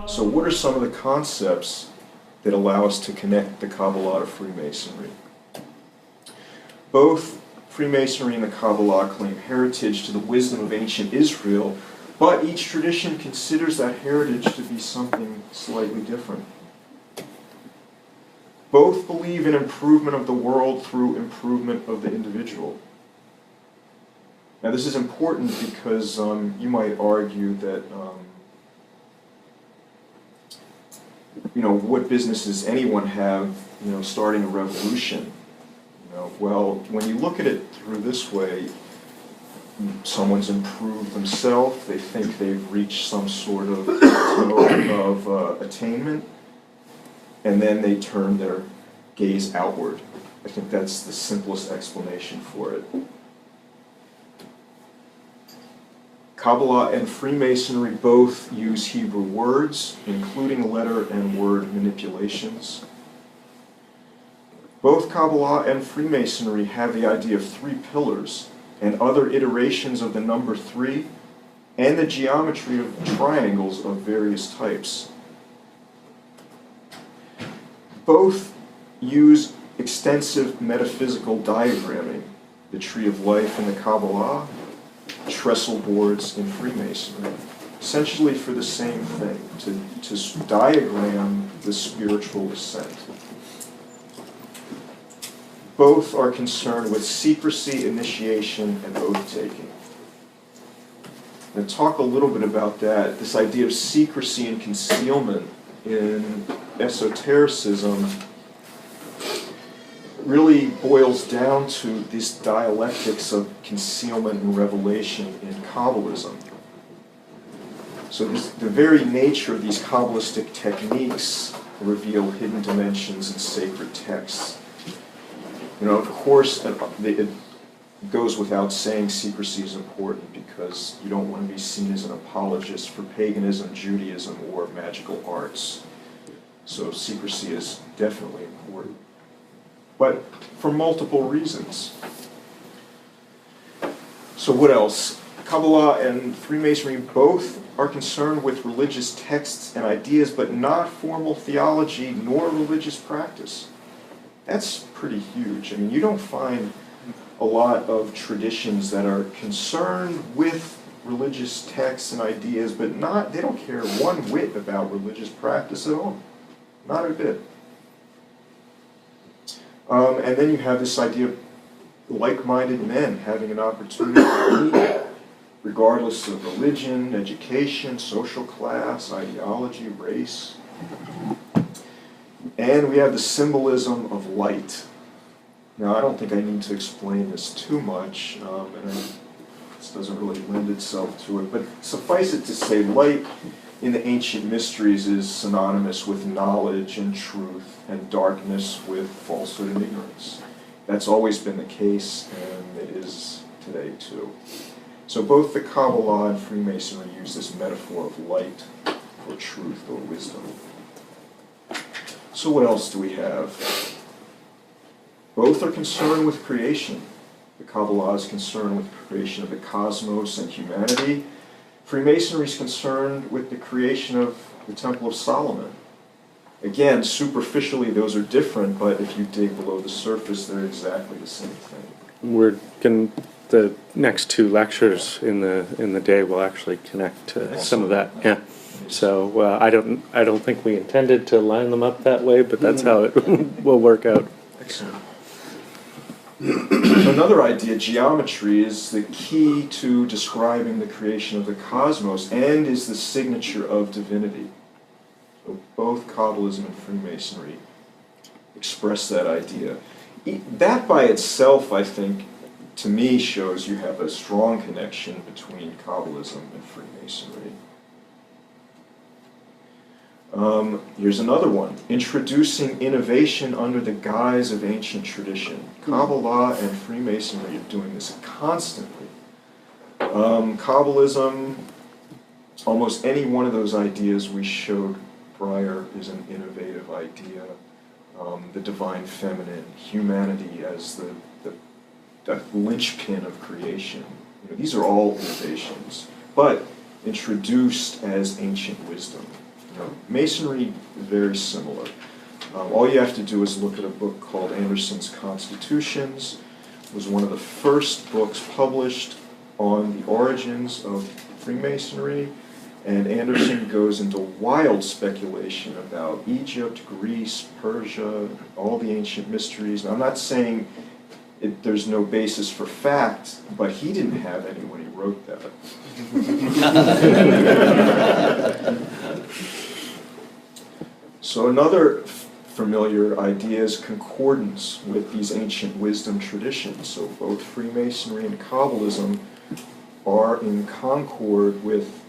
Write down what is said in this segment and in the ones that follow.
So what are some of the concepts that allow us to connect the Kabbalah to Freemasonry? Both Freemasonry and the Kabbalah claim heritage to the wisdom of ancient Israel, but each tradition considers that heritage to be something slightly different. Both believe in improvement of the world through improvement of the individual. Now this is important because you might argue that what business does anyone have, starting a revolution? Well, when you look at it through this way, someone's improved themselves, they think they've reached some sort of attainment, and then they turn their gaze outward. I think that's the simplest explanation for it. Kabbalah and Freemasonry both use Hebrew words, including letter and word manipulations. Both Kabbalah and Freemasonry have the idea of 3 pillars and other iterations of the number 3 and the geometry of triangles of various types. Both use extensive metaphysical diagramming, the tree of life in the Kabbalah, trestle boards in Freemasonry, essentially for the same thing, to diagram the spiritual ascent. Both are concerned with secrecy, initiation, and oath-taking. And talk a little bit about that, this idea of secrecy and concealment in esotericism really boils down to these dialectics of concealment and revelation in Kabbalism. So the very nature of these Kabbalistic techniques reveal hidden dimensions in sacred texts. Of course, it goes without saying secrecy is important because you don't want to be seen as an apologist for paganism, Judaism, or magical arts. So secrecy is definitely important. But for multiple reasons. So what else? Kabbalah and Freemasonry both are concerned with religious texts and ideas, but not formal theology nor religious practice. That's pretty huge. I mean, you don't find a lot of traditions that are concerned with religious texts and ideas, but they don't care one whit about religious practice at all. Not a bit. And then you have this idea of like-minded men having an opportunity to meet, regardless of religion, education, social class, ideology, race. And we have the symbolism of light. Now, I don't think I need to explain this too much, and this doesn't really lend itself to it, but suffice it to say, light in the ancient mysteries is synonymous with knowledge and truth, and darkness with falsehood and ignorance. That's always been the case, and it is today too. So both the Kabbalah and Freemasonry use this metaphor of light or truth or wisdom. So what else do we have? Both are concerned with creation. The Kabbalah is concerned with the creation of the cosmos and humanity. Freemasonry is concerned with the creation of the Temple of Solomon. Again, superficially those are different, but if you dig below the surface, they're exactly the same thing. The next 2 lectures in the day will actually connect to some of that. Yeah. So I don't think we intended to line them up that way, but that's how it will work out. Excellent. Another idea, geometry, is the key to describing the creation of the cosmos and is the signature of divinity. So both Kabbalism and Freemasonry express that idea. That by itself, I think, to me, shows you have a strong connection between Kabbalism and Freemasonry. Here's another one. Introducing innovation under the guise of ancient tradition. Kabbalah and Freemasonry are doing this constantly. Kabbalism, almost any one of those ideas we showed prior is an innovative idea. The divine feminine, humanity as the linchpin of creation. These are all innovations, but introduced as ancient wisdom. Masonry is very similar. All you have to do is look at a book called Anderson's Constitutions. It was one of the first books published on the origins of Freemasonry, and Anderson goes into wild speculation about Egypt, Greece, Persia, all the ancient mysteries. Now, I'm not saying there's no basis for fact, but he didn't have any when he wrote that. So another familiar idea is concordance with these ancient wisdom traditions. So both Freemasonry and Kabbalism are in concord with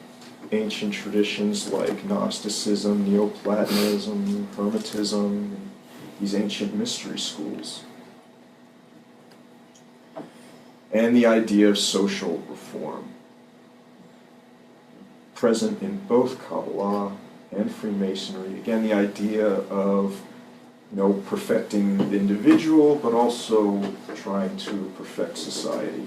ancient traditions like Gnosticism, Neoplatonism, Hermetism, these ancient mystery schools. And the idea of social reform, present in both Kabbalah and Freemasonry. Again, the idea of perfecting the individual, but also trying to perfect society.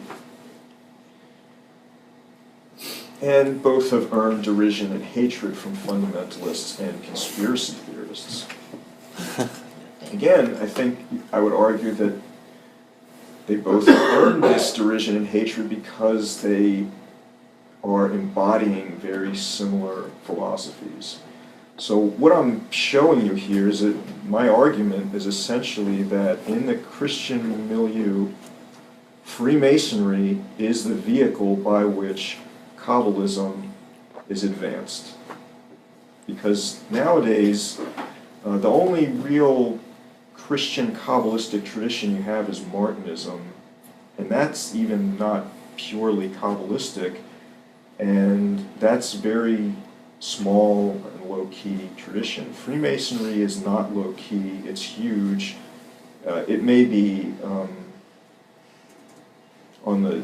And both have earned derision and hatred from fundamentalists and conspiracy theorists. Again, I think I would argue that they both earned this derision and hatred because they are embodying very similar philosophies. So what I'm showing you here is that my argument is essentially that in the Christian milieu, Freemasonry is the vehicle by which Kabbalism is advanced. Because nowadays, the only real Christian Kabbalistic tradition you have is Martinism, and that's even not purely Kabbalistic, and that's very small and low-key tradition. Freemasonry is not low-key, it's huge. It may be on the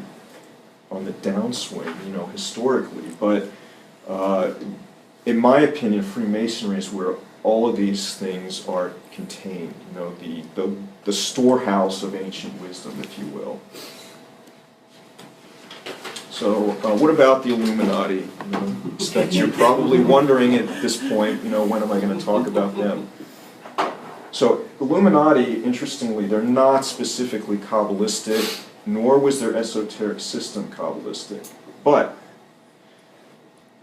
downswing, historically, but in my opinion, Freemasonry is where all of these things are contained, the storehouse of ancient wisdom, if you will. So what about the Illuminati? You're probably wondering at this point, when am I going to talk about them? So Illuminati, interestingly, they're not specifically Kabbalistic, nor was their esoteric system Kabbalistic, but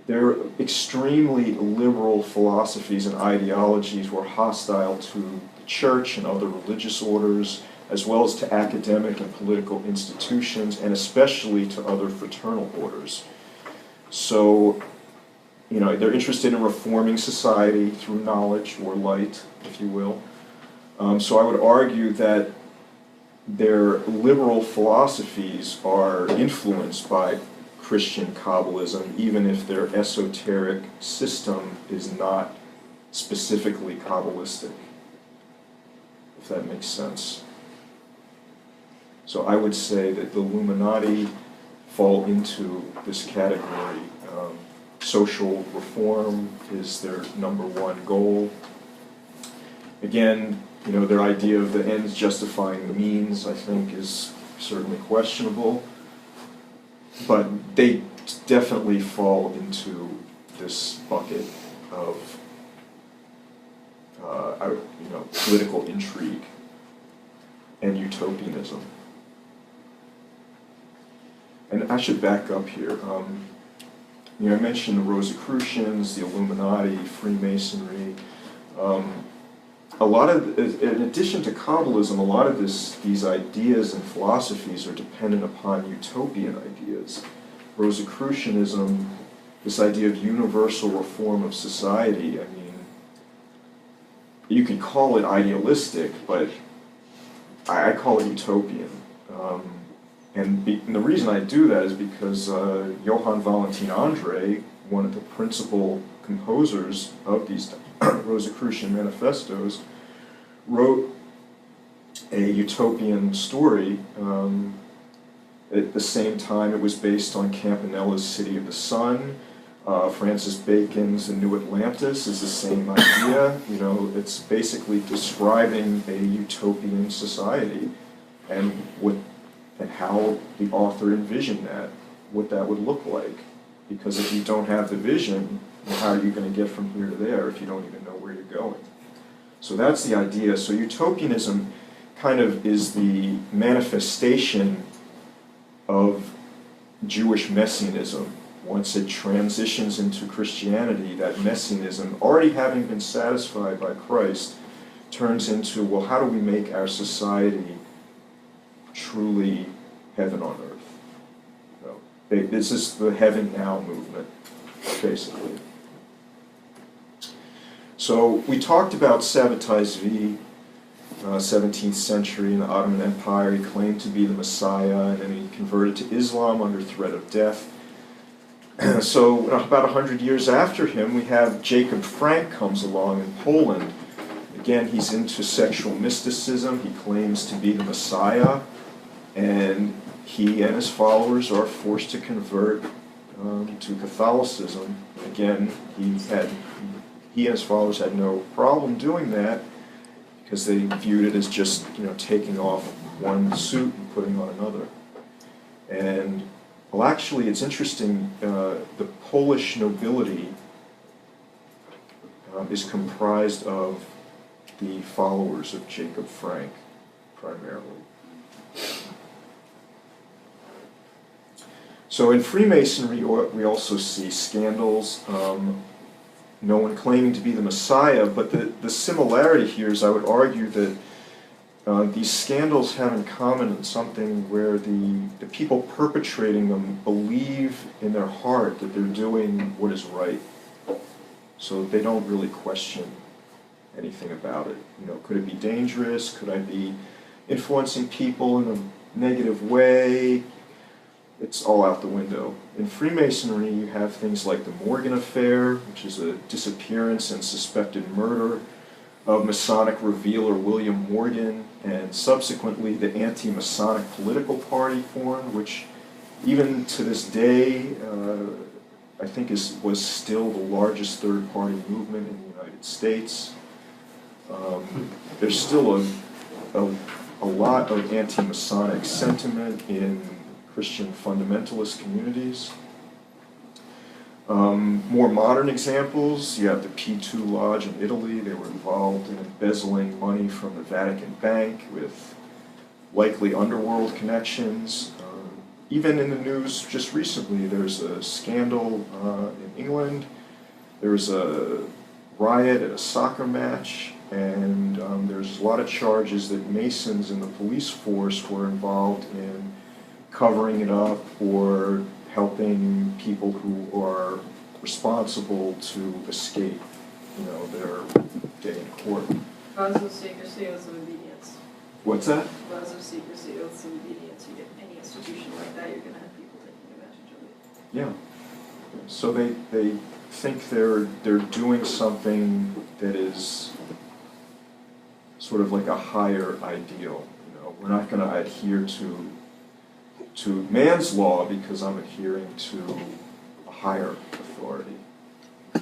their extremely liberal philosophies and ideologies were hostile to the church and other religious orders, as well as to academic and political institutions, and especially to other fraternal orders. So, they're interested in reforming society through knowledge or light, if you will. So I would argue that their liberal philosophies are influenced by Christian Kabbalism, even if their esoteric system is not specifically Kabbalistic, if that makes sense. So I would say that the Illuminati fall into this category. Social reform is their number one goal. Again, their idea of the ends justifying the means, I think, is certainly questionable. But they definitely fall into this bucket of political intrigue and utopianism. And I should back up here. I mentioned the Rosicrucians, the Illuminati, Freemasonry. In addition to Kabbalism, a lot of these ideas and philosophies are dependent upon utopian ideas. Rosicrucianism, this idea of universal reform of society, you could call it idealistic, but I call it utopian. And the reason I do that is because Johann Valentin Andre, one of the principal composers of these Rosicrucian manifestos, wrote a utopian story. At the same time, it was based on Campanella's City of the Sun. Francis Bacon's The New Atlantis is the same idea. You know, it's basically describing a utopian society and how the author envisioned that, what that would look like. Because if you don't have the vision, well, how are you going to get from here to there if you don't even know where you're going? So that's the idea. So utopianism kind of is the manifestation of Jewish messianism. Once it transitions into Christianity, that messianism, already having been satisfied by Christ, turns into, well, how do we make our society truly heaven on earth? This is the heaven now movement, basically. So we talked about Sabbatai Zvi, 17th century in the Ottoman Empire. He claimed to be the Messiah, and then he converted to Islam under threat of death. So about 100 years after him, we have Jacob Frank comes along in Poland. Again, he's into sexual mysticism. He claims to be the Messiah, and he and his followers are forced to convert to Catholicism. Again, he and his followers had no problem doing that because they viewed it as just, you know, taking off one suit and putting on another. And well, actually, it's interesting. The Polish nobility is comprised of the followers of Jacob Frank, primarily. So in Freemasonry, we also see scandals, no one claiming to be the Messiah, but the similarity here is, I would argue, that these scandals have in common something where the people perpetrating them believe in their heart that they're doing what is right. So they don't really question anything about it. You know, could it be dangerous? Could I be influencing people in a negative way? It's all out the window. In Freemasonry, you have things like the Morgan Affair, which is a disappearance and suspected murder of Masonic revealer William Morgan, and subsequently the anti-Masonic political party formed, which even to this day, I think was still the largest third-party movement in the United States. There's still a lot of anti-Masonic sentiment in Christian fundamentalist communities. More modern examples, you have the P2 Lodge in Italy. They were involved in embezzling money from the Vatican Bank with likely underworld connections. Even in the news just recently, there's a scandal in England. There was a riot at a soccer match, and there's a lot of charges that Masons in the police force were involved in covering it up or helping people who are responsible to escape, you know, their day in court. Laws of secrecy, oaths of obedience. What's that? Laws of secrecy, oaths of obedience. You get any institution like that, you're going to have people taking advantage of it. Yeah. So they think they're doing something that is sort of like a higher ideal. You know, we're not going to adhere to man's law because I'm adhering to a higher authority. I'm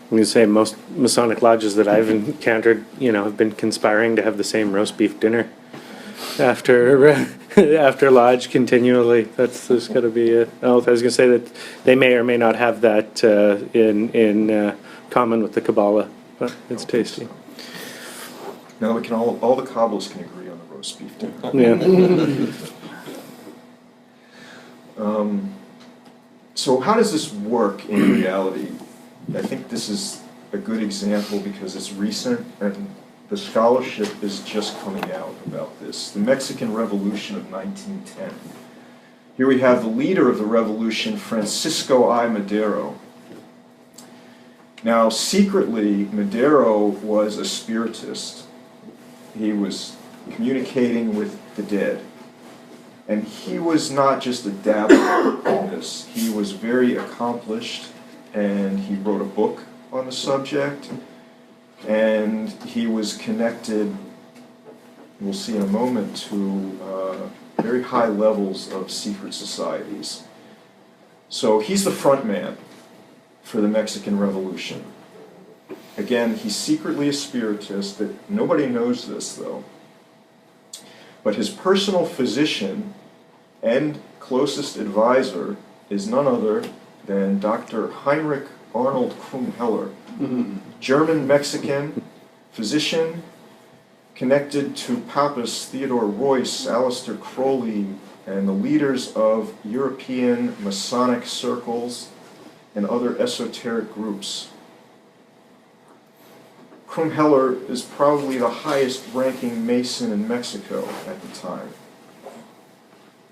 going to say most Masonic lodges that I've encountered, you know, have been conspiring to have the same roast beef dinner after lodge continually. There's got to be a. Oh, I was going to say that they may or may not have that in common with the Cabala, but it's tasty. So. Now we can all the Kabbalists can agree on the roast beef dinner. Yeah. So how does this work in reality? I think this is a good example because it's recent and the scholarship is just coming out about this. The Mexican Revolution of 1910. Here we have the leader of the revolution, Francisco I. Madero. Now, secretly, Madero was a spiritist. He was communicating with the dead. And he was not just a dabbler in this. He was very accomplished, and he wrote a book on the subject, and he was connected, we'll see in a moment, to very high levels of secret societies. So he's the front man. for the Mexican Revolution. Again, he's secretly a spiritist, that nobody knows this though. But his personal physician and closest advisor is none other than Dr. Heinrich Arnold Krumheller, German-Mexican physician connected to Papas Theodore Royce, Aleister Crowley, and the leaders of European Masonic circles and other esoteric groups. Krumheller is probably the highest ranking Mason in Mexico at the time.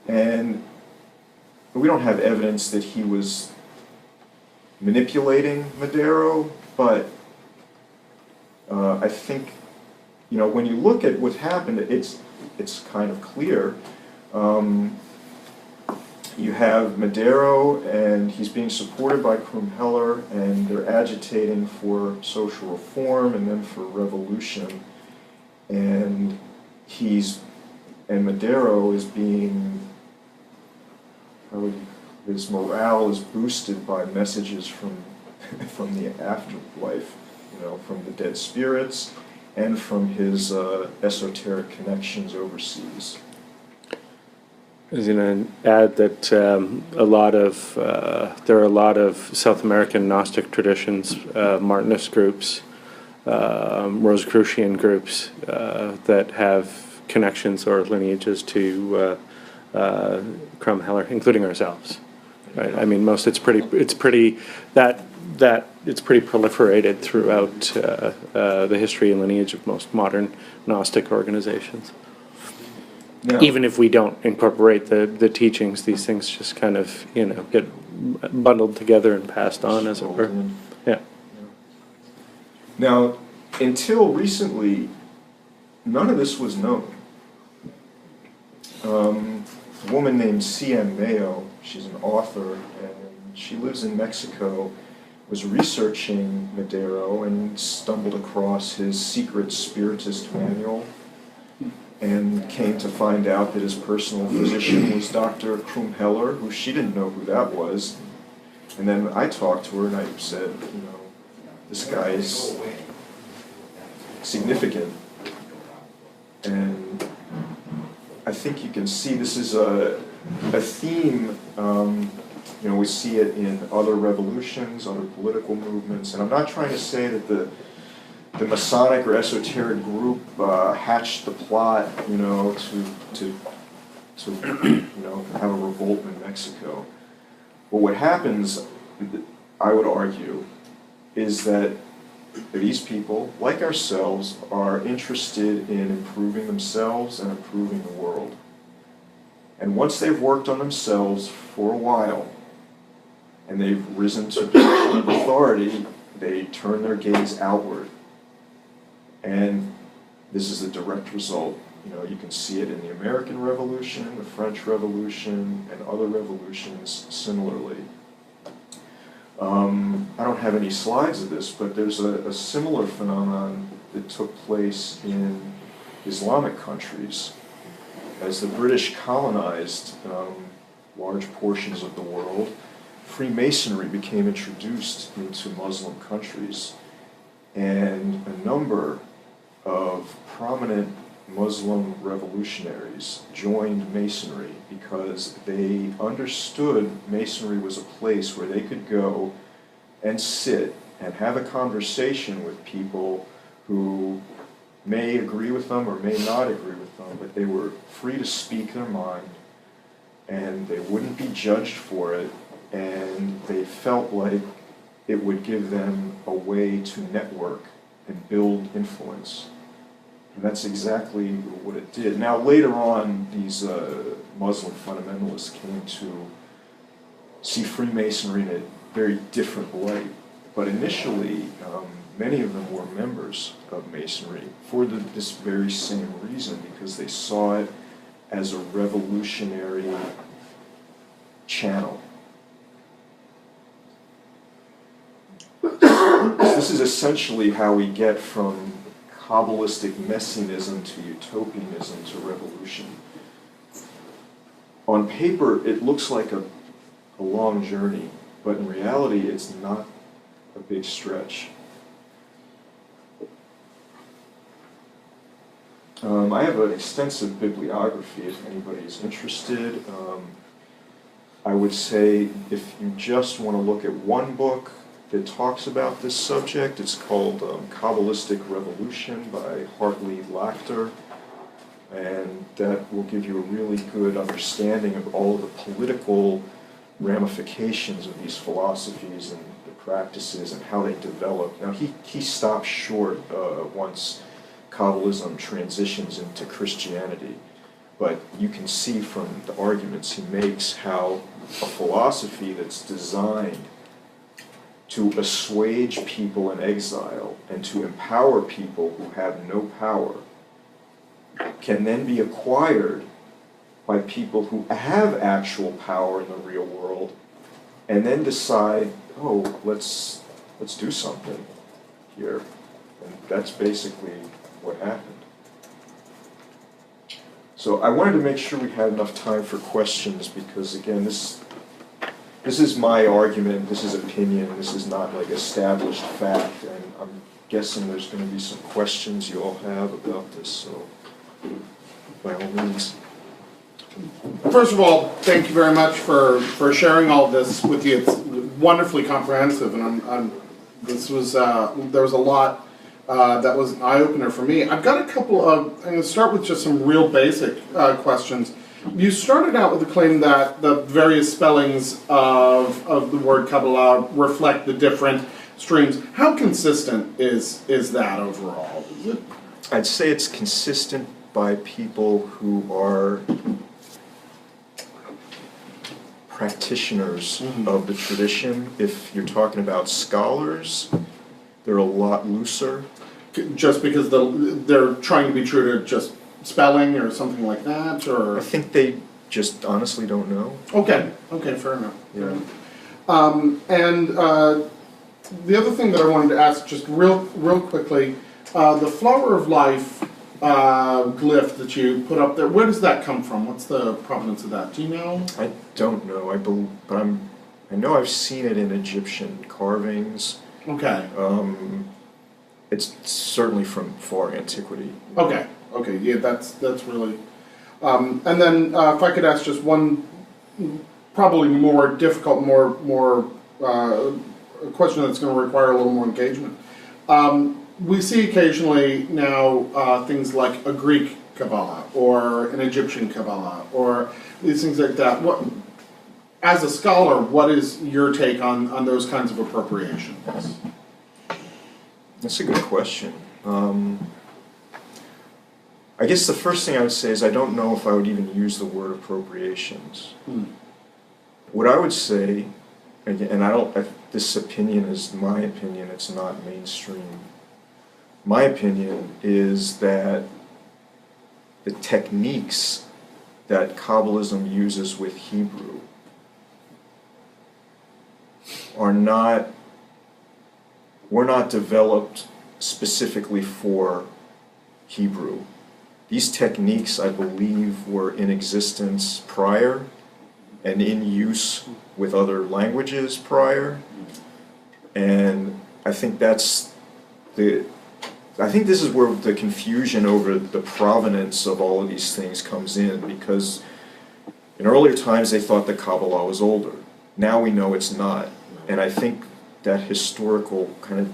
And we don't have evidence that he was manipulating Madero, but I think, you know, when you look at what happened, it's kind of clear. You have Madero, and he's being supported by Krumheller, and they're agitating for social reform and then for revolution. And Madero is being, his morale is boosted by messages from the afterlife, you know, from the dead spirits, and from his esoteric connections overseas. I was going to add that there are a lot of South American Gnostic traditions, Martinist groups, Rosicrucian groups that have connections or lineages to Krumheller, including ourselves. Right? I mean, it's pretty proliferated throughout the history and lineage of most modern Gnostic organizations. Now, Even if we don't incorporate the teachings, these things just kind of, you know, get bundled together and passed on, as it were. Yeah. Now, until recently, none of this was known. A woman named C.M. Mayo, she's an author, and she lives in Mexico, was researching Madero and stumbled across his secret spiritist manual, and came to find out that his personal physician was Dr. Krumheller, who she didn't know who that was. And then I talked to her and I said, you know, this guy is significant. And I think you can see this is a theme, you know, we see it in other revolutions, other political movements. And I'm not trying to say that the Masonic or esoteric group hatched the plot, you know, to you know, have a revolt in Mexico. But what happens, I would argue, is that these people, like ourselves, are interested in improving themselves and improving the world. And once they've worked on themselves for a while, and they've risen to a position of authority, they turn their gaze outward. And this is a direct result. You know, you can see it in the American Revolution, the French Revolution, and other revolutions similarly. I don't have any slides of this, but there's a similar phenomenon that took place in Islamic countries. As the British colonized large portions of the world, Freemasonry became introduced into Muslim countries, and a number of prominent Muslim revolutionaries joined Masonry because they understood Masonry was a place where they could go and sit and have a conversation with people who may agree with them or may not agree with them, but they were free to speak their mind and they wouldn't be judged for it, and they felt like it would give them a way to network and build influence. And that's exactly what it did. Now, later on, these Muslim fundamentalists came to see Freemasonry in a very different light. But initially, many of them were members of Masonry for this very same reason, because they saw it as a revolutionary channel. This is essentially how we get from Kabbalistic Messianism to Utopianism to revolution. On paper, it looks like a long journey, but in reality, it's not a big stretch. I have an extensive bibliography if anybody is interested. I would say if you just want to look at one book that talks about this subject, it's called Kabbalistic Revolution by Hartley Lachter, and that will give you a really good understanding of all the political ramifications of these philosophies and the practices and how they develop. Now he stops short once Kabbalism transitions into Christianity, but you can see from the arguments he makes how a philosophy that's designed to assuage people in exile and to empower people who have no power can then be acquired by people who have actual power in the real world and then decide, oh, let's do something here. And that's basically what happened. So I wanted to make sure we had enough time for questions because, again, this is my argument, this is opinion, this is not like established fact, and I'm guessing there's going to be some questions you all have about this, so by all means. First of all, thank you very much for sharing all this with you. It's wonderfully comprehensive, and this was there was a lot that was an eye-opener for me. I've got a couple of, I'm going to start with just some real basic questions. You started out with the claim that the various spellings of the word Kabbalah reflect the different streams. How consistent is that overall? Is it? I'd say it's consistent by people who are practitioners of the tradition. If you're talking about scholars, they're a lot looser. Just because they're trying to be true to just spelling or something like that, or I think they just honestly don't know. Okay, fair enough. Yeah. And the other thing that I wanted to ask, just real quickly, the flower of life glyph that you put up there, where does that come from? What's the provenance of that? Do you know? I don't know. But I know I've seen it in Egyptian carvings. Okay. It's certainly from far antiquity. Okay. Yeah, that's really. And then if I could ask just one, probably more difficult, more a question that's going to require a little more engagement. We see occasionally now things like a Greek Kabbalah or an Egyptian Kabbalah or these things like that. What, as a scholar, what is your take on those kinds of appropriations? That's a good question. I guess the first thing I would say is I don't know if I would even use the word appropriations. What I would say, and this opinion is my opinion, it's not mainstream. My opinion is that the techniques that Kabbalism uses with Hebrew were not developed specifically for Hebrew. These techniques, I believe, were in existence prior and in use with other languages prior. And I think this is where the confusion over the provenance of all of these things comes in, because in earlier times they thought that Kabbalah was older. Now we know it's not. And I think that historical kind of,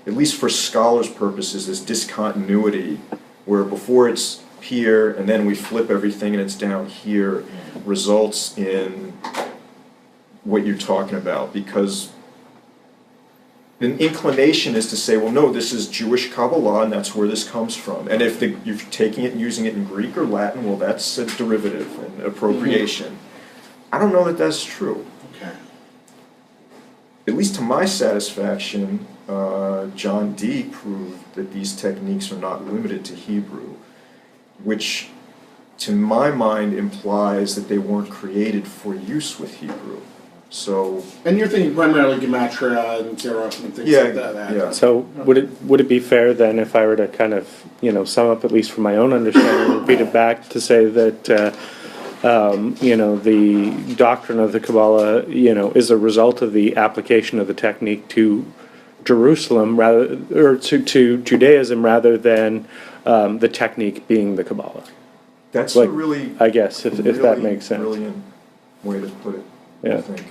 at least for scholars' purposes, this discontinuity where before it's here and then we flip everything and it's down here results in what you're talking about, because the inclination is to say, well, no, this is Jewish Kabbalah and that's where this comes from. And if you're taking it and using it in Greek or Latin, well, that's a derivative and appropriation. I don't know that that's true. Okay. At least to my satisfaction, John Dee proved that these techniques are not limited to Hebrew, which to my mind implies that they weren't created for use with Hebrew. So, and you're thinking primarily gematria and zerach and things like that. Yeah. So would it be fair then, if I were to kind of sum up, at least from my own understanding, repeat it back to say that the doctrine of the Kabbalah, is a result of the application of the technique to Jerusalem or to Judaism rather than the technique being the Kabbalah. That's Like, a really, I guess, if that really makes sense. brilliant way to put it, I Yeah. think.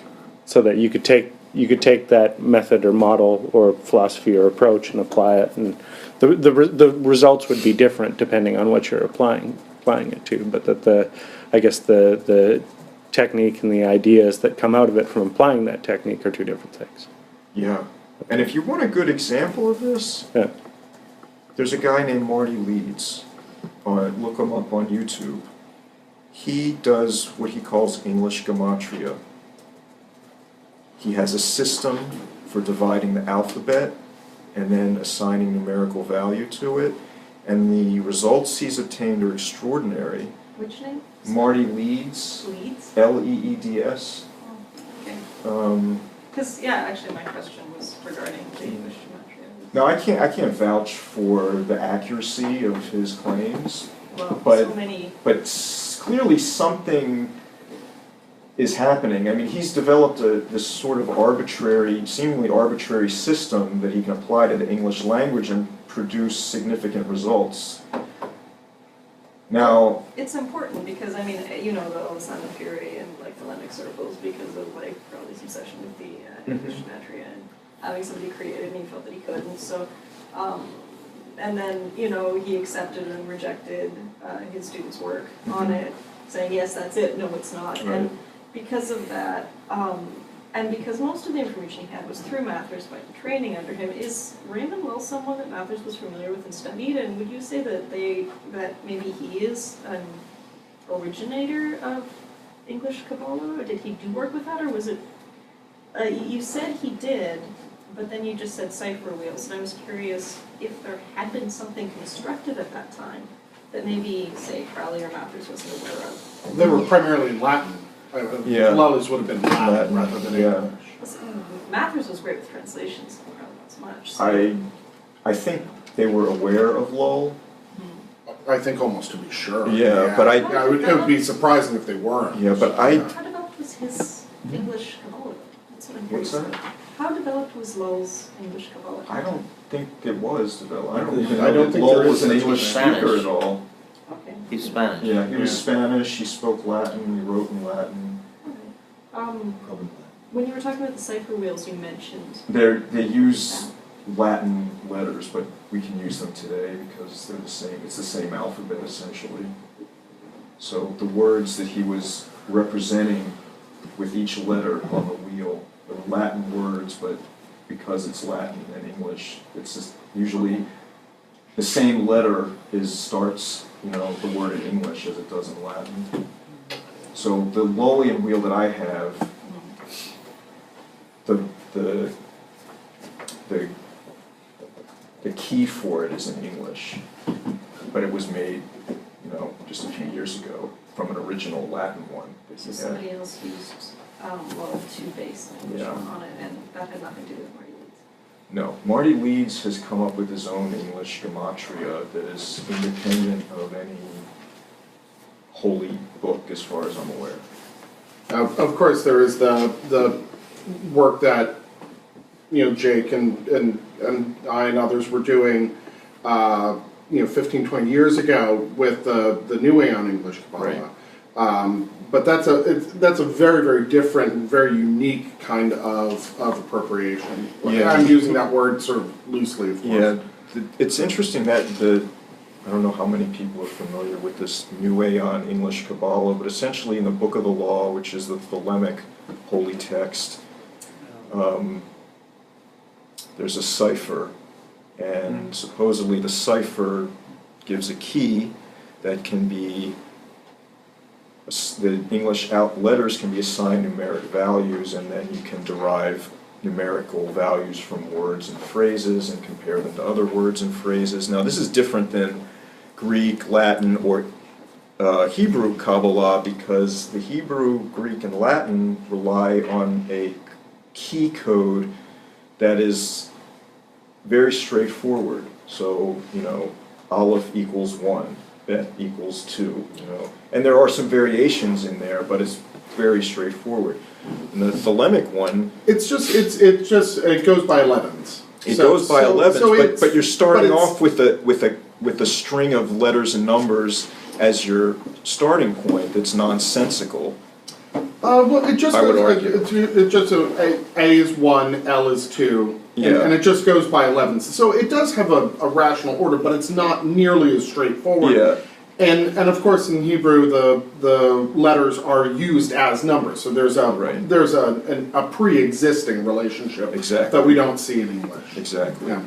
So that you could take that method or model or philosophy or approach and apply it, and the results would be different depending on what you're applying it to. But that the technique and the ideas that come out of it from applying that technique are two different things. Yeah. And if you want a good example of this, Yeah. there's a guy named Marty Leeds. Look him up on YouTube. He does what he calls English gematria. He has a system for dividing the alphabet and then assigning numerical value to it. And the results he's obtained are extraordinary. Which name? Marty Leeds, Leeds? Leeds. Oh, okay. Because, actually my question was regarding the English gematria. Now I can't vouch for the accuracy of his claims, Well, but so many, clearly something is happening. I mean, he's developed this sort of seemingly arbitrary system that he can apply to the English language and produce significant results. Now, it's important because, all the sound of fury and like the Lennox circles because of like probably some session with the English gematria and having somebody created and he felt that he could. And so, and then, he accepted and rejected his students' work on it, saying, yes, that's it, no, it's not. Right. And because of that, and because most of the information he had was through Mathers by training under him, is Raymond Lull someone that Mathers was familiar with and studied? And would you say that maybe he is an originator of English Kabbalah, or did he do work with that, or was it? You said he did, but then you just said cipher wheels, and I was curious if there had been something constructed at that time that maybe, say, Crowley or Mathers wasn't aware of. They were primarily in Latin. Yeah. Lully's would have been Latin rather than yeah. English. Mathers was great with translations, Crowley not so much. So. I think they were aware of Lull. I think almost to be sure. Yeah, but it would be surprising if they weren't. Yeah, but How developed was his English Kabbalah? That's what I'm What's curious that? about. How developed was Lull's English Kabbalah? I don't think it was developed. I don't I even don't know that think Lull there was is an such a English Spanish. speaker at all. Okay. He's Spanish. Yeah, he was Yeah. Spanish, he spoke Latin, he wrote in Latin. Okay. When you were talking about the cipher wheels, you mentioned. They use Latin letters, but we can use them today because they're the same. It's the same alphabet essentially. So the words that he was representing with each letter on the wheel are Latin words, but because it's Latin and English, it's just usually the same letter starts the word in English as it does in Latin. So the Lullian wheel that I have, the key for it is in English, but it was made, just a few years ago from an original Latin one that So he had. somebody else used Lull to base the English Yeah. one on it, and that had nothing to do with Marty Leeds. No, Marty Leeds has come up with his own English gematria that is independent of any holy book, as far as I'm aware. Of course, there is the work that Jake and I and others were doing 15, 20 years ago with the New Aeon English Kabbalah. Right. But that's a very, very different and very unique kind of appropriation. Yeah. I'm using that word sort of loosely, of course. Yeah, it's interesting that I don't know how many people are familiar with this New Aeon English Kabbalah, but essentially in the Book of the Law, which is the Thelemic holy text, there's a cipher, and supposedly the cipher gives a key that can be, the English letters can be assigned numeric values, and then you can derive numerical values from words and phrases and compare them to other words and phrases. Now this is different than Greek, Latin, or Hebrew Kabbalah, because the Hebrew, Greek, and Latin rely on a key code that is very straightforward. So, Aleph equals 1, bet equals 2, you know. And there are some variations in there, but it's very straightforward. And the thelemic one, it goes by 11s. it goes by 11s, but you're starting but it's- off with a string of letters and numbers as your starting point that's nonsensical. Well, it just I would goes, argue. it just A is 1, L is 2, Yeah. and it just goes by 11s. So it does have a rational order, but it's not nearly as straightforward. Yeah. And of course in Hebrew the letters are used as numbers. So there's Right. a pre-existing relationship Exactly. that we don't see in English. Exactly. Yeah.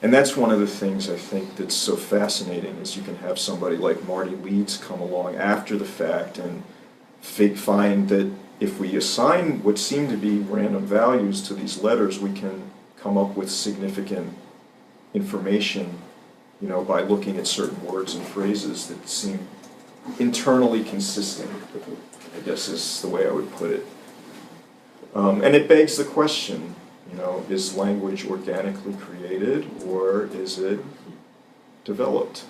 And that's one of the things I think that's so fascinating is you can have somebody like Marty Leeds come along after the fact and find that if we assign what seem to be random values to these letters, we can come up with significant information, you know, by looking at certain words and phrases that seem internally consistent, I guess is the way I would put it. And it begs the question, you know, is language organically created or is it developed?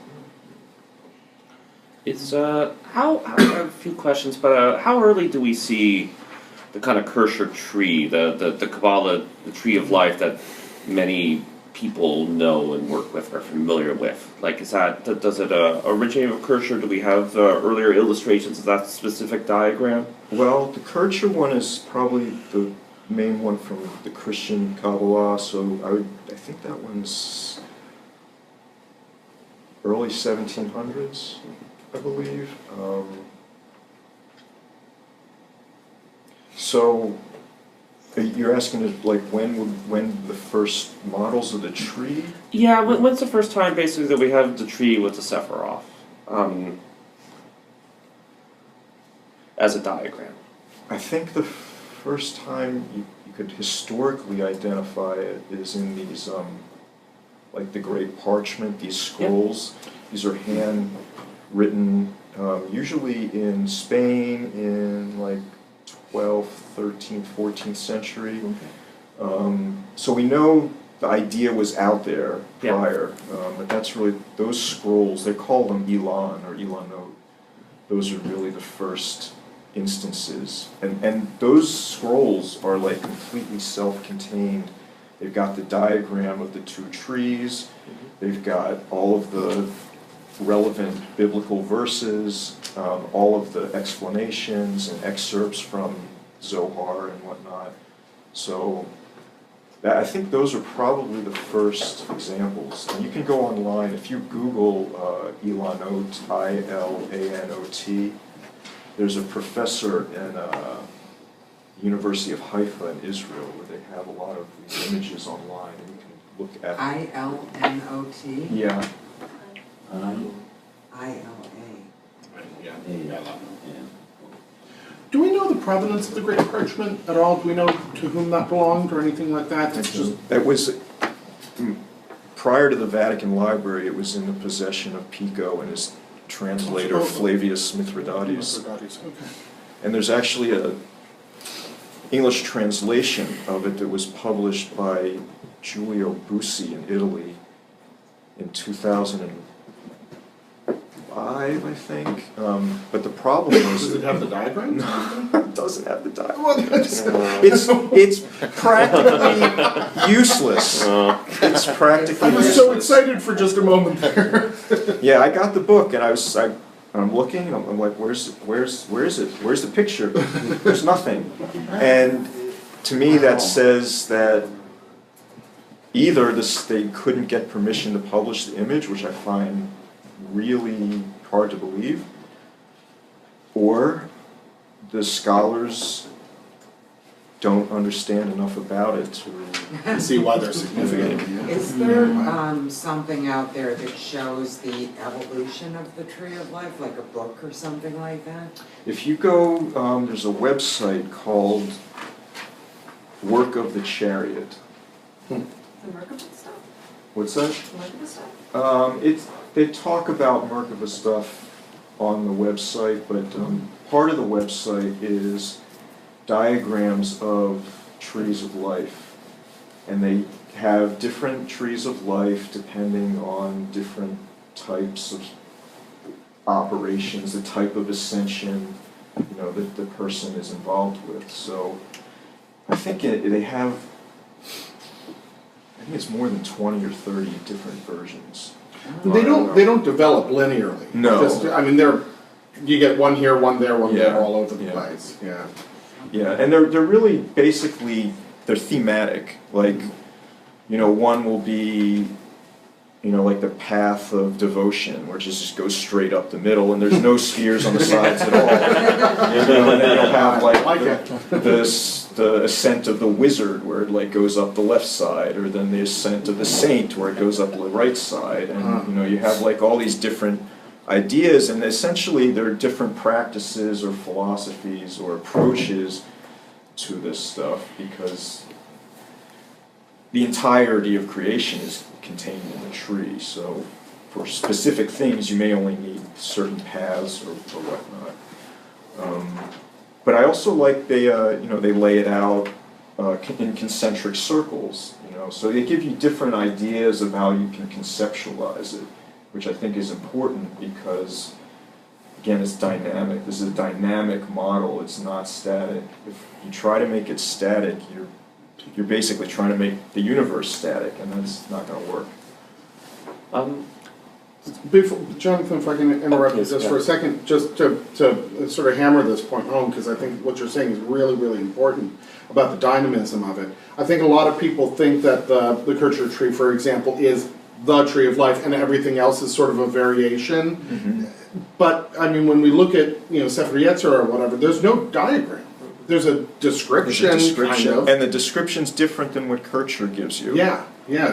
It's how I have a few questions, but how early do we see the kind of cursor tree, the Cabala, the tree of life that many people know and work with or are familiar with? Like, does it originate with cursor? Do we have earlier illustrations of that specific diagram? Well, the Kircher one is probably the main one from the Christian Kabbalah, so I think that one's early 1700s, I believe. So you're asking like when the first models of the tree? Yeah, when's the first time basically that we have the tree with the Sephiroth as a diagram? I think the first time you could historically identify it is in these like the Great Parchment, these scrolls. Yep. These are handwritten, usually in Spain in like 12th, 13th, 14th century. Okay. So we know the idea was out there prior, but that's really, those scrolls, they call them Elan or Elanot. Those are really the first instances. And those scrolls are like completely self-contained. They've got the diagram of the two trees. They've got all of the relevant biblical verses, all of the explanations and excerpts from Zohar and whatnot. So I think those are probably the first examples. And you can go online, if you Google Ilanot, I-L-A-N-O-T, there's a professor in University of Haifa in Israel where they have a lot of these images online and you can look at I-L-N-O-T? Yeah. I-L-A. Do we know the provenance of the Great Parchment at all? Do we know to whom that belonged or anything like that? It's just That was, prior to the Vatican Library, it was in the possession of Pico and his translator Flavius Mithridates. Okay. And there's actually a English translation of it that was published by Giulio Bussi in Italy in 2005, I think. But the problem is... Does it have the diagram? No, it doesn't have the diagram. It's practically useless. It's practically I was useless. so excited for just a moment there. Yeah, I got the book and I'm looking and I'm like, where is it? Where's the picture? There's nothing. And to me that says that either they couldn't get permission to publish the image, which I find really hard to believe, or the scholars don't understand enough about it to See why they're significant. Is there something out there that shows the evolution of the tree of life, like a book or something like that? If you go, there's a website called Work of the Chariot. The Merkaba stuff? What's that? The Merkaba stuff? They talk about Merkaba stuff on the website, but part of the website is diagrams of trees of life. And they have different trees of life depending on different types of operations, the type of ascension, that the person is involved with. So I think they have, I think it's more than 20 or 30 different versions. They don't develop linearly. No. You get one here, one there, one Yeah. there, all over the Yeah. place. Yeah. Yeah, and they're really basically, they're thematic. Like, one will be, like the path of devotion, where it just goes straight up the middle, and there's no spheres on the sides at all. And then you'll have the ascent of the wizard, where it like goes up the left side, or then the ascent of the saint, where it goes up the right side, and you have like all these different ideas, and essentially they're different practices or philosophies or approaches to this stuff, because the entirety of creation is contained in the tree. So for specific things, you may only need certain paths or whatnot. But I also like they lay it out in concentric circles. So they give you different ideas of how you can conceptualize it, which I think is important because, again, it's dynamic. This is a dynamic model. It's not static. If you try to make it static, you're basically trying to make the universe static, and that's not going to work. Jonathan, if I can interrupt you just for a second, just to sort of hammer this point home, because I think what you're saying is really, really important about the dynamism of it. I think a lot of people think that the Kircher tree, for example, is the tree of life, and everything else is sort of a variation. Mm-hmm. But I mean, when we look at Sefer Yetzirah or whatever, there's no diagram. There's a description, kind of. And the description's different than what Kircher gives you. Yeah.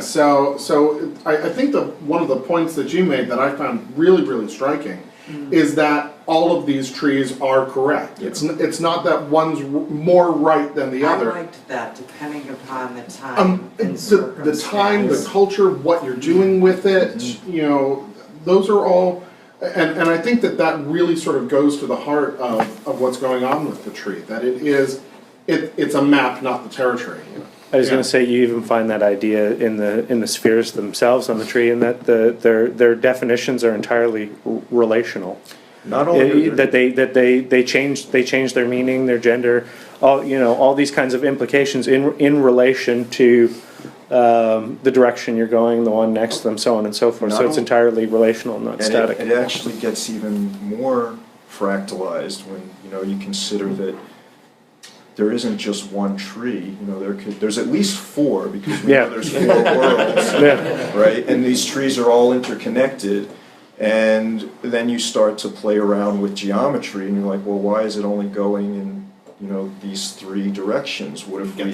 So I think one of the points that you made that I found really, really striking is that all of these trees are correct. Yeah. It's not that one's more right than the other. I liked that, depending upon the time and the circumstance. time, the culture, what you're doing with it, those are all, and I think that really sort of goes to the heart of what's going on with the tree, that it's a map, not the territory. I was going to say, you even find that idea in the spheres themselves on the tree, and that their definitions are entirely relational. Not only That they change their meaning, their gender, all these kinds of implications in relation to the direction you're going, the one next to them, so on and so forth. So it's entirely relational, not static. It actually gets even more fractalized when you consider that there isn't just one tree. There's at least four, because we know there's 4 worlds, right? And these trees are all interconnected. And then you start to play around with geometry, and you're like, well, why is it only going in these 3 directions? What if you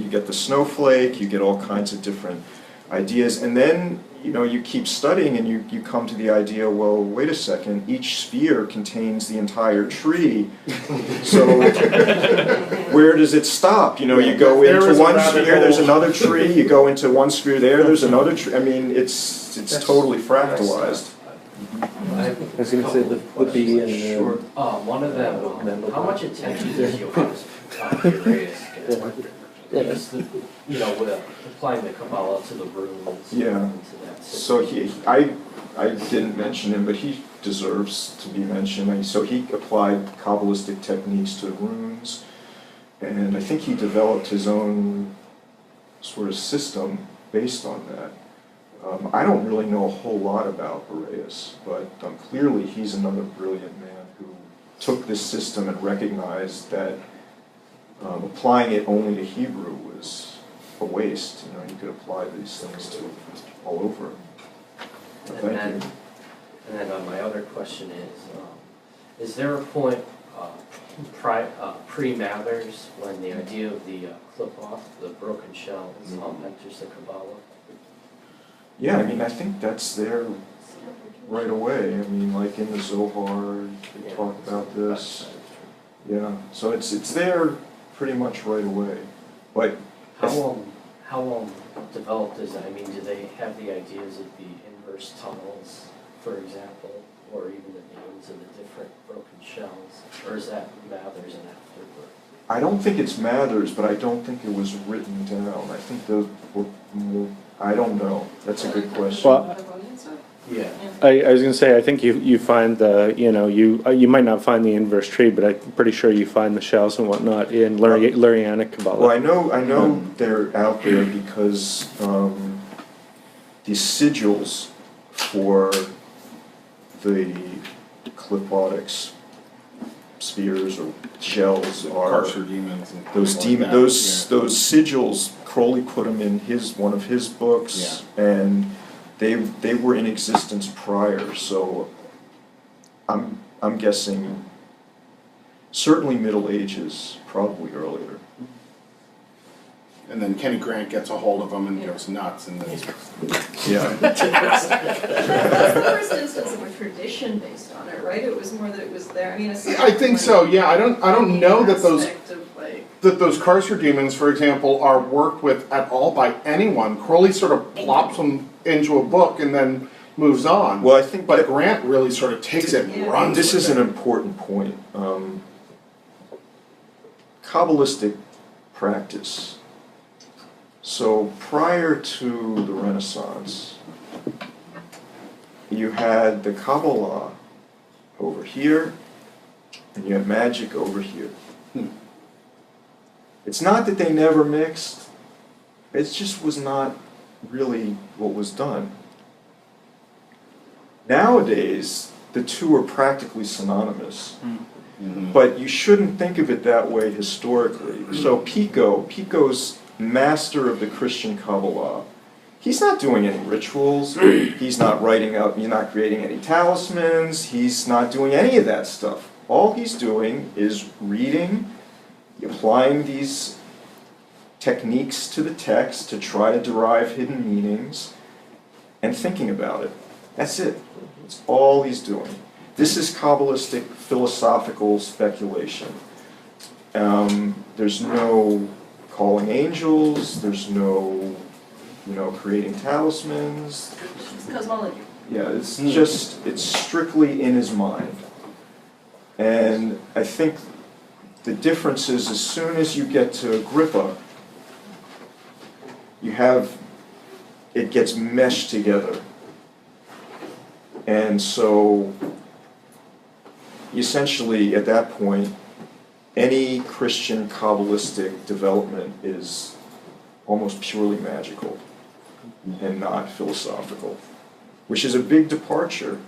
get the snowflake, you get all kinds of different ideas, and then you keep studying and you come to the idea, well, wait a second, each sphere contains the entire tree. So where does it stop? You go into one sphere, there's another tree, you go into one sphere there's another tree. I mean, it's totally fractalized. I was going to say the B and the... one of them, how much attention does Johannes Urias get? Just with applying the Cabala to the runes. Yeah. Into that So I didn't mention him, but he deserves to be mentioned. So he applied Kabbalistic techniques to the runes, and I think he developed his own sort of system based on that. I don't really know a whole lot about Urias, but clearly he's another brilliant man who took this system and recognized that applying it only to Hebrew was a waste. You could apply these things to all over. Thank you. And then my other question is there a point pre-Mathers when the idea of the clip-off, the broken shells, enters the Cabala? Yeah, I mean, I think that's there right away. I mean, like in the Zohar, they talk about this. Yeah, so it's there pretty much right away. But how developed is that? I mean, do they have the ideas of the inverse tunnels, for example, or even the names of the different broken shells, or is that Mathers and afterward? I don't think it's Mathers, but I don't think it was written down. I think those were more, I don't know. That's a good question. Well, Yeah. I was gonna say, I think you find you might not find the inverse tree, but I'm pretty sure you find the shells and whatnot in Lurianic Kabbalah. Well, I know they're out there because the sigils for the clipotics spheres or shells are Carcer demons and those things like demon that, those sigils. Crowley put them in one of his books, and they were in existence prior. So I'm guessing certainly Middle Ages, probably earlier. And then Kenny Grant gets a hold of them and goes nuts, and then Yeah. That's the first instance of a tradition based on it, right? It was more that it was there. I mean, I think so. Yeah, I don't know that those aspect of, like, Carcer demons, for example, are worked with at all by anyone. Crowley sort of plops them into a book and then moves on. Well, I think But that Grant really sort of takes it and Yeah. runs. this with is it. an important point. Kabbalistic practice. So prior to the Renaissance, you had the Kabbalah over here, and you had magic over here. It's not that they never mixed, it just was not really what was done. Nowadays, the two are practically synonymous. But you shouldn't think of it that way historically. So Pico's master of the Christian Kabbalah, he's not doing any rituals, he's not writing out, he's not creating any talismans, he's not doing any of that stuff. All he's doing is reading, applying these techniques to the text to try to derive hidden meanings, and thinking about it. That's it. That's all he's doing. This is Kabbalistic philosophical speculation. There's no calling angels, there's no, creating talismans. it's cosmology. Yeah, it's strictly in his mind. And I think the difference is as soon as you get to Agrippa, it gets meshed together. And so essentially, at that point, any Christian Kabbalistic development is almost purely magical and not philosophical, which is a big departure.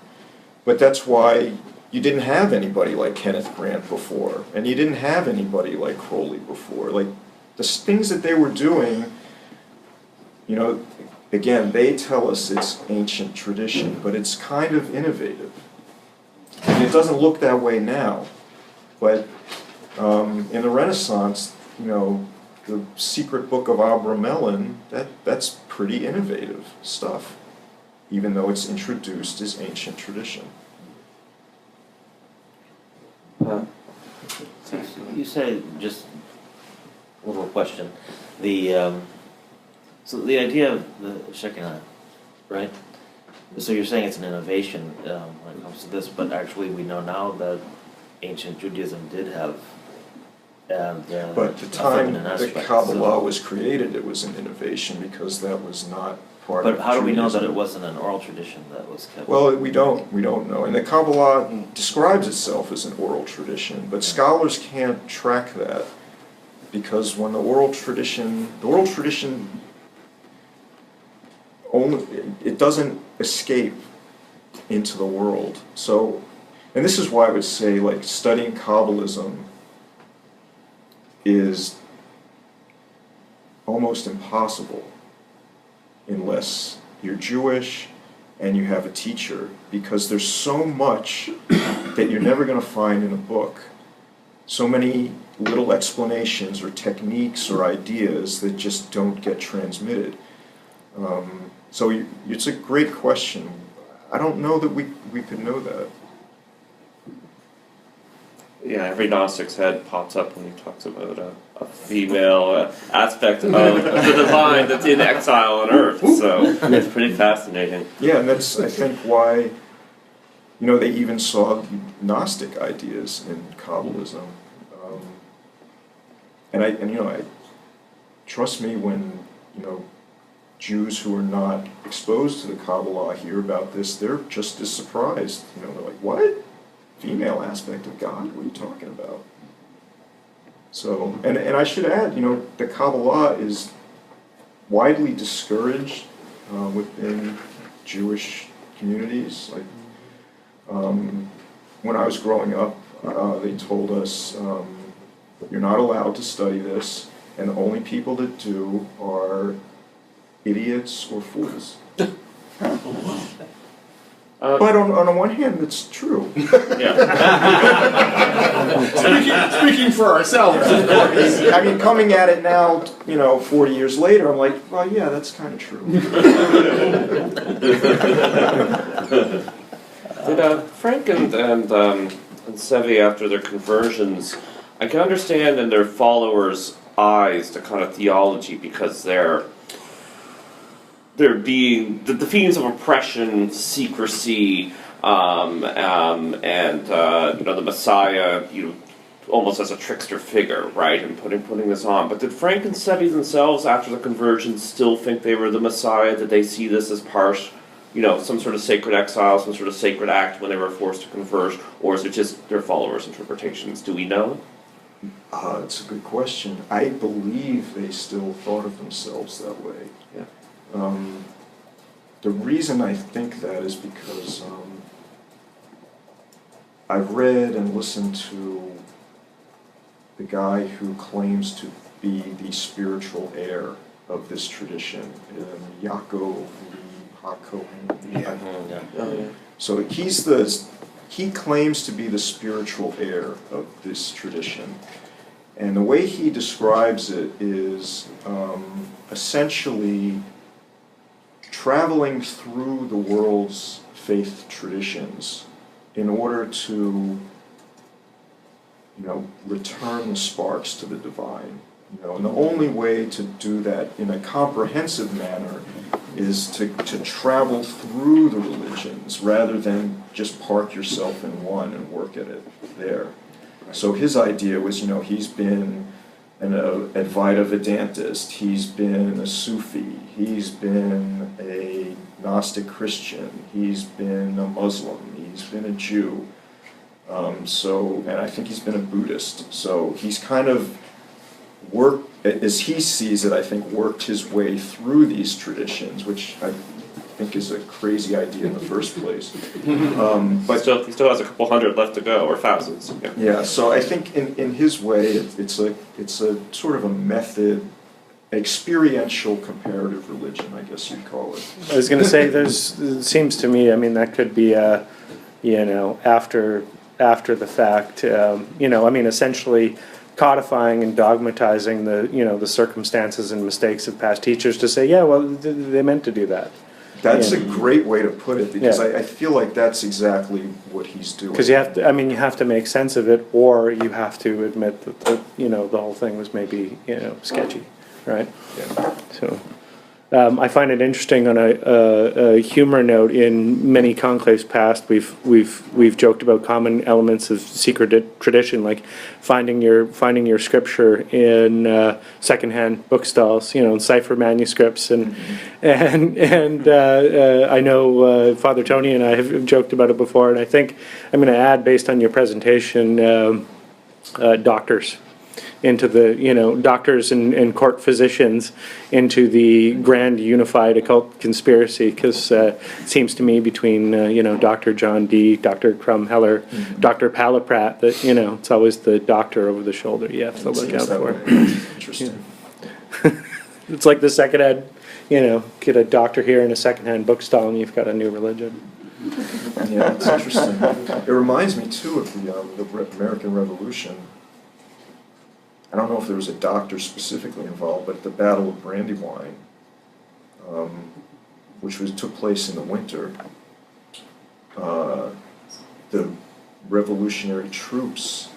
But that's why you didn't have anybody like Kenneth Grant before, and you didn't have anybody like Crowley before. Like, the things that they were doing, again, they tell us it's ancient tradition, but it's kind of innovative. And it doesn't look that way now, but in the Renaissance, the secret book of Abramelin, that's pretty innovative stuff, even though it's introduced as ancient tradition. You say, just a little question, so the idea of the Shekinah, right? So you're saying it's an innovation when it comes to this, but actually we know now that ancient Judaism did have But the a time feminine the aspect, Kabbalah so- was created, it was an innovation because that was not part of But how do we know that Judaism. it wasn't an oral tradition that was kept? Well, we don't know. And the Kabbalah describes itself as an oral tradition, but scholars can't track that because when the oral tradition only, it doesn't escape into the world. So, and this is why I would say, like, studying Kabbalism is almost impossible unless you're Jewish and you have a teacher, because there's so much that you're never going to find in a book. So many little explanations or techniques or ideas that just don't get transmitted. So it's a great question. I don't know that we could know that. Yeah, every Gnostic's head pops up when he talks about a female aspect of the divine that's in exile on Earth. So it's pretty fascinating. Yeah, and that's, I think, why, they even saw Gnostic ideas in Kabbalism. And trust me when, Jews who are not exposed to the Kabbalah hear about this, they're just as surprised. You know, they're like, what? Female aspect of God? What are you talking about? So, and I should add, you know, the Kabbalah is widely discouraged within Jewish communities. Like, when I was growing up, they told us, you're not allowed to study this, and the only people that do are idiots or fools. But on the one hand, it's true. Speaking for ourselves, of course. I mean, coming at it now, you know, 40 years later, I'm like, well, yeah, that's kind of true. Did Frank and Sevi, after their conversions, I can understand in their followers' eyes the kind of theology, because they're being the feelings of oppression, secrecy, and you know, the Messiah, almost as a trickster figure, right, and putting this on. But did Frank and Sevi themselves, after the conversion, still think they were the Messiah? Did they see this as part, you know, some sort of sacred exile, some sort of sacred act when they were forced to convert, or is it just their followers' interpretations? Do we know? It's a good question. I believe they still thought of themselves that way. Yeah. The reason I think that is because I've read and listened to the guy who claims to be the spiritual heir of this tradition, Yaakov HaKohen. So he claims to be the spiritual heir of this tradition. And the way he describes it is essentially traveling through the world's faith traditions in order to, you know, return the sparks to the divine. You know, and the only way to do that in a comprehensive manner is to travel through the religions rather than just park yourself in one and work at it there. So his idea was, you know, he's been an Advaita Vedantist, he's been a Sufi, he's been a Gnostic Christian, he's been a Muslim, he's been a Jew, and I think he's been a Buddhist. So he's kind of worked, as he sees it, I think, worked his way through these traditions, which I think is a crazy idea in the first place. But He still has a couple hundred left to go, or thousands. yeah, so I think in his way, it's a sort of a method, experiential comparative religion, I guess you'd call it. I was going to say, it seems to me, I mean, that could be, you know, after the fact, you know, I mean, essentially codifying and dogmatizing the, you know, the circumstances and mistakes of past teachers to say, yeah, well, they meant to do that. That's a great way to put it, because I feel like that's exactly what he's doing. Because you have to, I mean, you have to make sense of it, or you have to admit that you know, the whole thing was maybe, you know, sketchy, right? Yeah. So, I find it interesting on a humor note. In many conclaves past, we've joked about common elements of secret tradition, like finding your scripture in secondhand bookstalls, you know, in cipher manuscripts, and I know Father Tony and I have joked about it before, and I think I'm going to add, based on your presentation, doctors into the, you know, doctors and court physicians into the grand unified occult conspiracy, because it seems to me between, you know, Dr. John Dee, Dr. Crumheller, Dr. Palaprat, that, you know, it's always the doctor over the shoulder you have to look out for. Interesting. It's like the secondhand, you know, get a doctor here in a secondhand bookstall and you've got a new religion. Yeah, it's interesting. It reminds me, too, of the American Revolution. I don't know if there was a doctor specifically involved, but the Battle of Brandywine, which took place in the winter, the revolutionary troops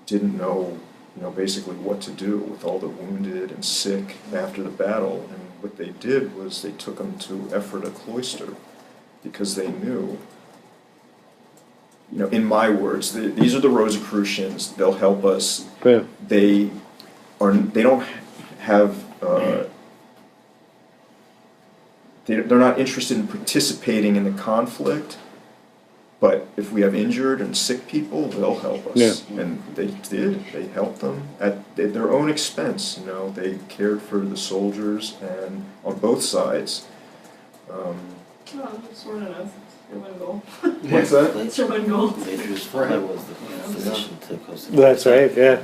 didn't know, you know, basically what to do with all the wounded and sick after the battle, and what they did was they took them to Ephrata Cloister, because they knew, you know, in my words, these are the Rosicrucians. They'll help us. Yeah. They don't have they're not interested in participating in the conflict, but if we have injured and sick people, they'll help us. Yeah. And they did. They helped them at their own expense. They cared for the soldiers and on both sides. Well, it's sort of enough. Your one goal. What's that? That's your one goal. Later's father was the physician to Costa Rica. That's right, yeah.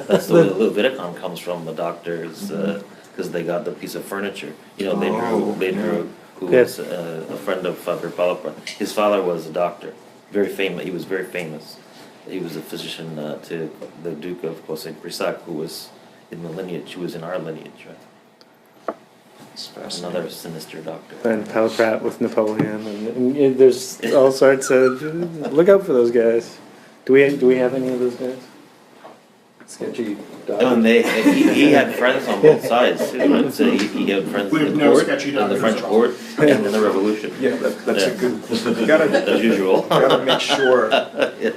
That's the way the Leviticon comes from, the doctors, because they got the piece of furniture. Later, who was a friend of Father Cabala, his father was a doctor, very famous. He was very famous. He was a physician to the Duke of Costa Rica, who was in the lineage, who was in our lineage, right? It's fascinating. Another sinister doctor. And Palprat with Napoleon, and there's all sorts of. Look out for those guys. Do we have any of those guys? Sketchy. And he had friends on both sides too. Right? So he had friends We have in the no court, sketchy in the doctors French at all. court, and in the Revolution. Yeah, that's Yeah. a good. You gotta, As usual. gotta make sure Yeah.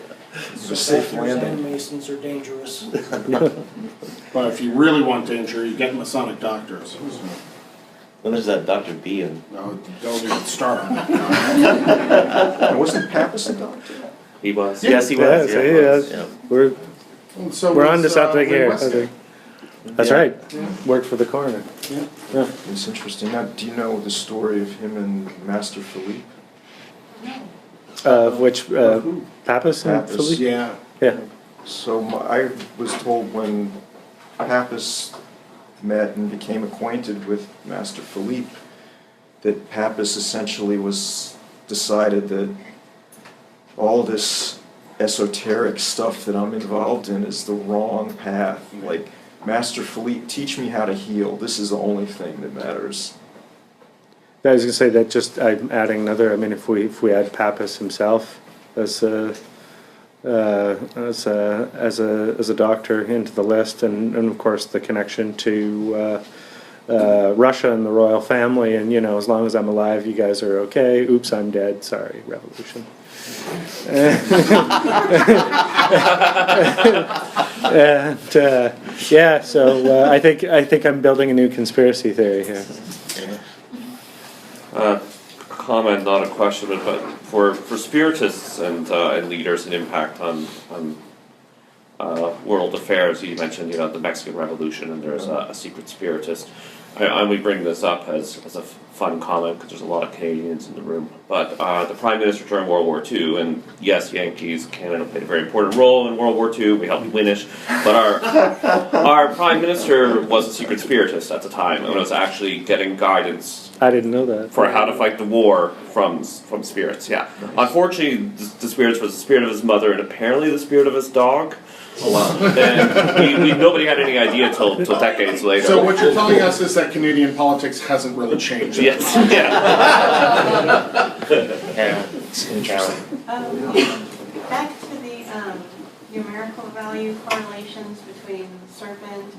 it's a safe landing. Masons are dangerous. But if you really want danger, you get Masonic doctors. Then there's that Dr. B and No, don't even start on that. And wasn't Pappas a doctor? he was. Yeah. Yes, he was. Yeah, Yeah, he he was. is. Yeah. So We're on was, to something Lynn here. Westgate. That's Yeah. right. Worked for the coroner. It's interesting. Now, do you know the story of him and Master Philippe? Which Pappas and Pappas. Philippe? Yeah. Yeah. So I was told when Pappas met and became acquainted with Master Philippe that Pappas essentially decided that all this esoteric stuff that I'm involved in is the wrong path. Like, Master Philippe, teach me how to heal. This is the only thing that matters. I was gonna say that just I'm adding another. I mean, if we add Pappas himself as a doctor into the list, and of course the connection to Russia and the royal family, and as long as I'm alive, you guys are okay. Oops, I'm dead. Sorry, revolution. And so I think I'm building a new conspiracy theory here. Comment, not a question, but for spiritists and leaders and impact on world affairs, you mentioned the Mexican Revolution, and there's a secret spiritist. I only bring this up as a fun comment because there's a lot of Canadians in the room. But the Prime Minister during World War II, and yes, Yankees, Canada played a very important role in World War II. We helped finish. But our Prime Minister was a secret spiritist at the time and was actually getting guidance. I didn't know that. For how to fight the war from spirits, yeah. Unfortunately, the spirits was the spirit of his mother and apparently the spirit of his dog. And nobody had any idea till decades later. So what you're telling us is that Canadian politics hasn't really changed. Yes, yeah. It's interesting. Back to the numerical value correlations between the serpent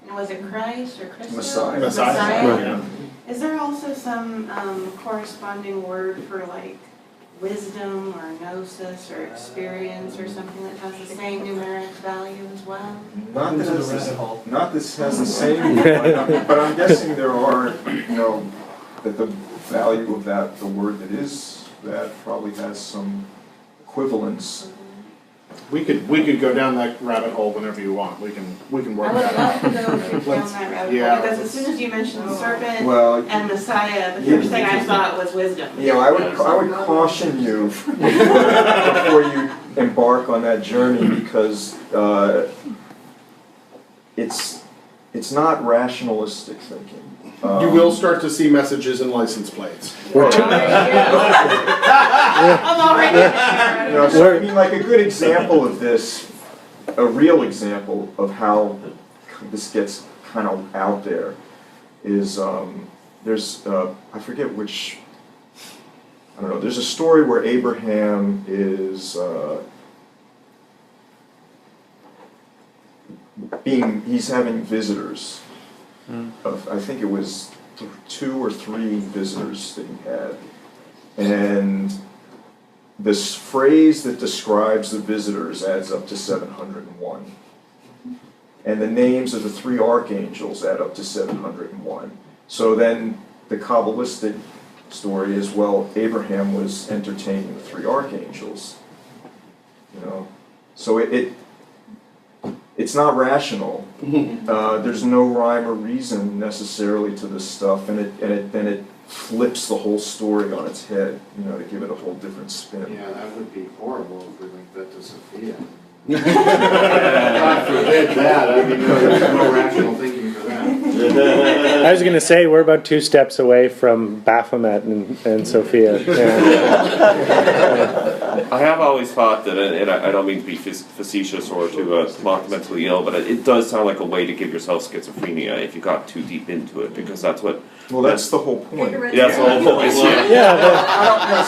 and was it Christ or Christo? Messiah. Messiah. Yeah. Is there also some corresponding word for like wisdom or gnosis or experience or something that has the same numeric value as well? Not this has the same, but I'm guessing there are, that the value of that, the word that probably has some equivalence. We could go down that rabbit hole whenever you want. We can work I would that love out. to go down that rabbit Yeah. hole because as soon as you mentioned the serpent Well, and Messiah, the first thing I thought was wisdom. I would caution you before you embark on that journey because it's not rationalistic thinking. You will start to see messages in license plates. I'm already there. So I mean, like a good example of this, a real example of how this gets kind of out there is there's I forget which, I don't know, there's a story where Abraham is he's having visitors. I think it was 2 or 3 visitors that he had. And this phrase that describes the visitors adds up to 701. And the names of the 3 archangels add up to 701. So then the Kabbalistic story is, well, Abraham was entertaining the three archangels. So it's not rational. There's no rhyme or reason necessarily to this stuff, and then it flips the whole story on its head, to give it a whole different spin. Yeah, that would be horrible if we linked that to Sophia. God forbid that, I mean, There's no rational thinking for that. I was going to say we're about 2 steps away from Baphomet and Sophia. Yeah. I have always thought that, and I don't mean to be facetious or to mock mentally ill, but it does sound like a way to give yourself schizophrenia if you got too deep into it, because that's what. Well, that's the whole point. Yeah, that's the whole point.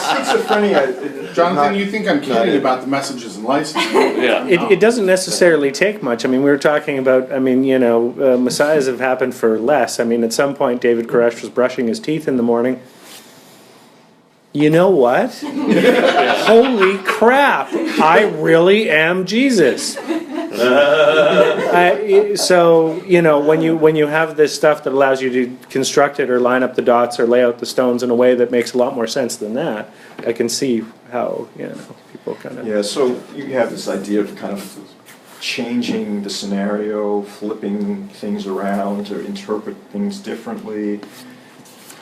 Schizophrenia. Jonathan, you think I'm kidding about the messages and licensing? Yeah. It doesn't necessarily take much. I mean, we were talking about, messiahs have happened for less. I mean, at some point, David Koresh was brushing his teeth in the morning. You know what? Holy crap! I really am Jesus. When you have this stuff that allows you to construct it or line up the dots or lay out the stones in a way that makes a lot more sense than that, I can see how people kind of. Yeah. So you have this idea of kind of changing the scenario, flipping things around to interpret things differently.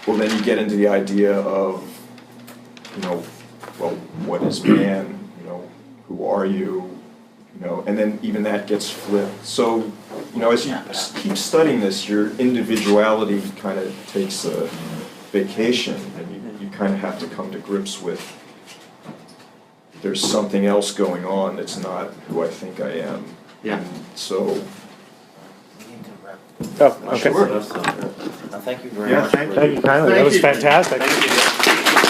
Well, then you get into the idea of, what is man? Who are you? And then even that gets flipped. So, as you keep studying this, your individuality kind of takes a vacation, and you kind of have to come to grips with there's something else going on that's not who I think I am. Yeah. And so. Oh, okay. Sure. Thank you very Yeah, much. thank Thank you kindly. That was fantastic. Thank you.